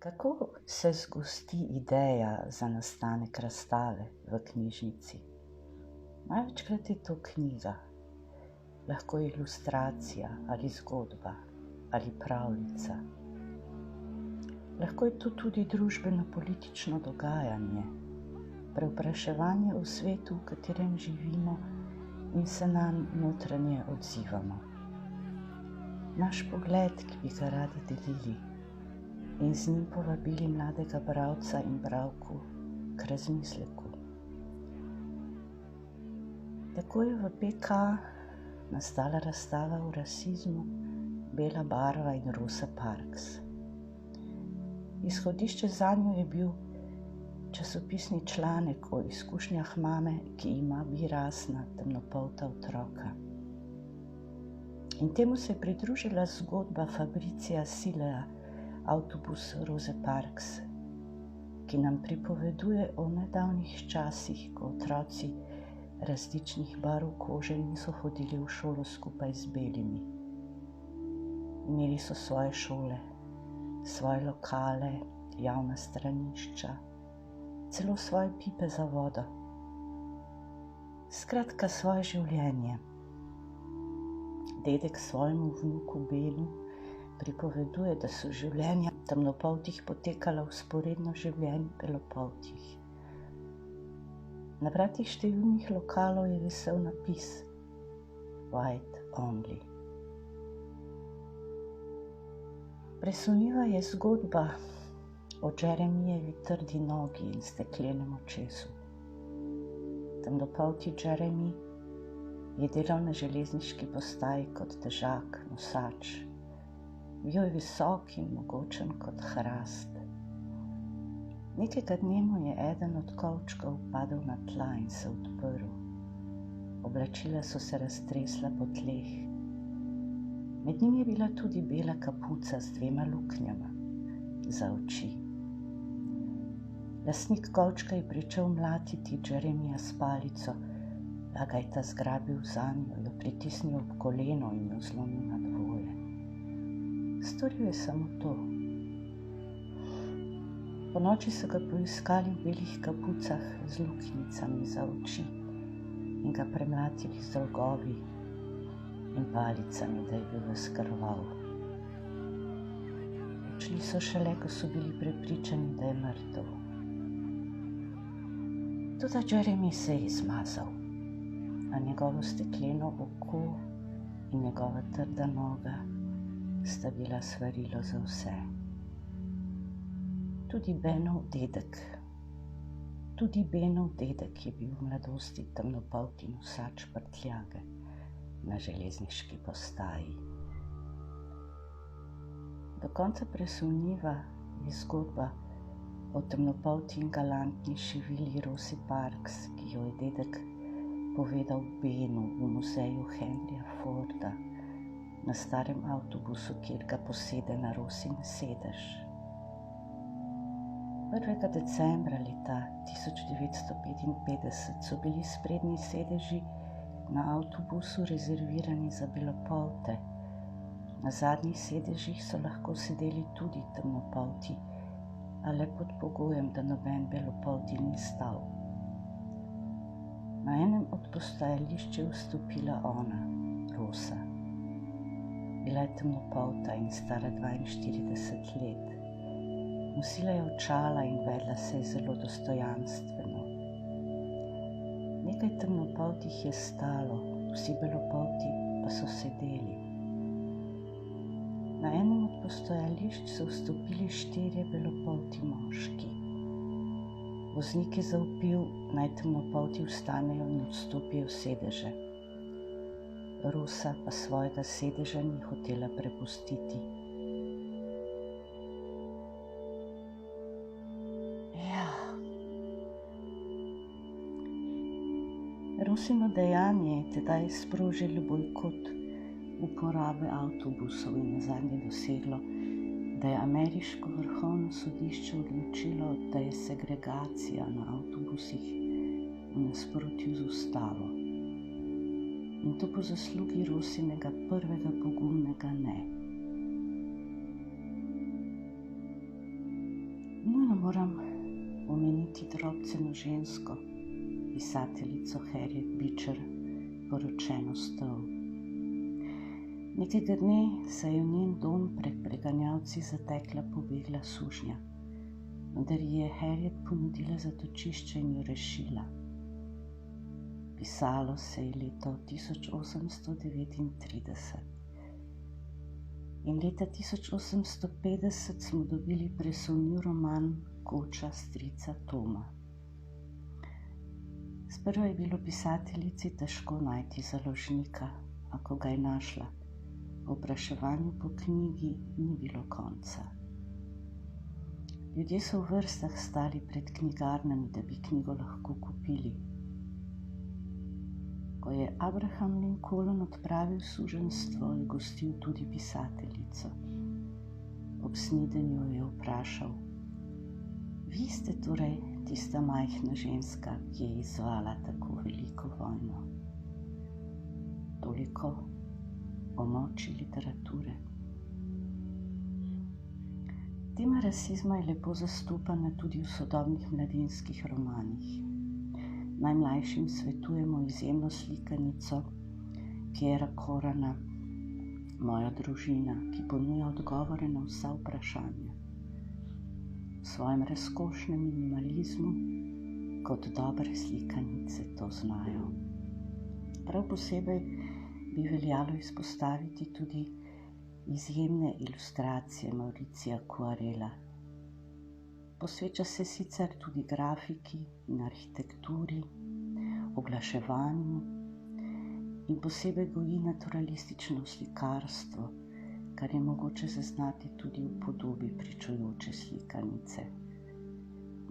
Kako se zgosti ideja za nastanek razstave v knjižnici? Največkrat je to knjiga, lahko je ilustracija ali zgodba ali pravljica. Lahko je to tudi družbeno-politično dogajanje, prevpraševanje o svetu, v katerem živimo in se nanj notranje odzivamo. Naš pogled, ki bi ga radi delili in z njim povabili mladega bralca in bralko k razmisleku. Tako je v PK nastala razstava o rasizmu Bela barva in Rosa Parks. Izhodišče zanjo je bil časopisni članek o izkušnjah mame, ki ima birasna temnopolta otroka. In temu se je pridružila zgodba Fabricija Sileja, Avtobus Rose Parks, ki nam pripoveduje o nedavnih časih, ko otroci različnih barv kože niso hodili v šolo skupaj z belimi. Imeli so svoje šole, svoje lokale, javna stranišča, celo svoje pipe za vodo. Skratka, svoje življenje. Dedek svojemu vnuku Belu pripoveduje, da so življenja temnopoltih potekala vzporedno življenju belopoltih. Na vratih številnih lokalov je visel napis White Only. Presunljiva je zgodba o Jeremijevi trdi nogi in steklenem očesu. Temnopolti Jeremy je delal na železniški postaji kot težak nosač. Bil je visok in mogočen kot hrast. Nekega dne mu je eden od kovčkov padel na tla in se odprl. Oblačila so se raztresla po tleh. Med njim je bila tudi bela kapuca z 2 luknjama za oči. Lastnik kovčka je pričel mlatiti Jeremija s palico, a ga je ta zgrabil zanjo, jo pritisnil ob koleno in jo zlomil na dvoje. Storil je samo to. Ponoči so ga poiskali v belih kapucah z luknjicami za oči in ga premlatili z dolgovi in palicami, da je bil razkrval. Odšli so šele, ko so bili prepričani, da je mrtev. Toda Jeremy se je izmazal, a njegovo stekleno oko in njegova trda noga sta bila svarilo za vse. Tudi Benov dedek je bil v mladosti temnopolti nosač prtljage na železniški postaji. Do konca presunljiva je zgodba o temnopolti in galantni vili Rosi Parks, ki jo je dedek povedal Benu v muzeju Henryja Forda na starem avtobusu, kjer ga posede na Rosin sedež. 1. decembra leta 1955 so bili sprednji sedeži na avtobusu rezervirani za belopolte. Na zadnjih sedežih so lahko sedeli tudi temnopolti, a le pod pogojem, da noben belopolti ni stal. Na enem od postajališč je vstopila ona, Rosa. Bila je temnopolta in stara 42 let. Nosila je očala in vedla se je zelo dostojanstveno. Nekaj temnopoltih je stalo, vsi belopolti pa so sedeli. Na enem od postajališč so vstopili 4 belopolti moški. Voznik je zavpil, naj temnopolti vstanejo in odstopijo sedeže. Rosa pa svojega sedeža ni hotela prepustiti. Rosino dejanje je tedaj sprožilo bojkot uporabe avtobusov in nazadnje doseglo, da je ameriško vrhovno sodišče odločilo, da je segregacija na avtobusih v nasprotju z ustavo. In to po zaslugi Rosinega prvega pogumnega ne. moram omeniti drobceno žensko, pisateljico Harriet Beecher, poročeno s Stowe. Nekega dne se je v njen dom pred preganjalci zatekla pobegla sužnja, vendar ji je Harriet ponudila zatočišče in jo rešila. Pisalo se je leto 1839 in leta 1850 smo dobili presuvljiv roman Koča strica Toma. Sprva je bilo pisateljici težko najti založnika, a ko ga je našla, v povpraševanju po knjigi ni bilo konca. Ljudje so v vrstah stali pred knjigarnami, da bi knjigo lahko kupili. Ko je Abraham Lincoln odpravil suženjstvo, je gostil tudi pisateljico. Ob snidenju je vprašal: "Vi ste torej tista majhna ženska, ki je izzvala tako veliko vojno." Toliko o moči literature. Tema rasizma je lepo zastopana tudi v sodobnih mladinskih romanih. Najmlajšim svetujemo izjemno slikanico Pierra Corana, Moja družina, ki ponuja odgovore na vsa vprašanja. V svojem razkošnem minimalizmu, kot dobre slikanice to znajo. Prav posebej bi veljalo izpostaviti tudi izjemne ilustracije Mauricija Coarela. Posveča se sicer tudi grafiki in arhitekturi, oglaševanju in posebej goji naturalistično slikarstvo, kar je mogoče zaznati tudi v podobi pričujoče slikanice.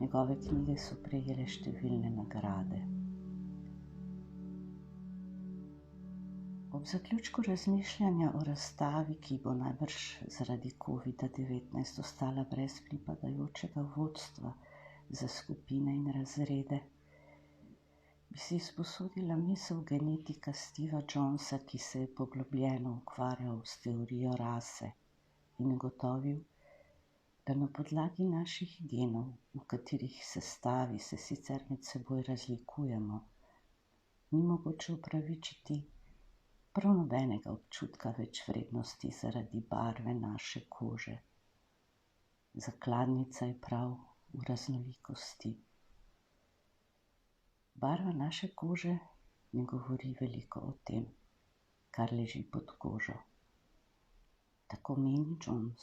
Njegove knjige so prejele številne nagrade. Ob zaključku razmišljanja o razstavi, ki bo najbrž zaradi COVID-19 ostala brez pripadajočega vodstva za skupine in razrede, bi si izposodila misel genetika Steva Jonesa, ki se je poglobljeno ukvarjal s teorijo rase in ugotovil, da na podlagi naših genov, v katerih sestavi se sicer med seboj razlikujemo, ni mogoče upravičiti prav nobenega občutka večvrednosti zaradi barve naše kože. Zakladnica je prav v raznolikosti. Barva naše kože ne govori veliko o tem, kar leži pod kožo. Tako meni Jones.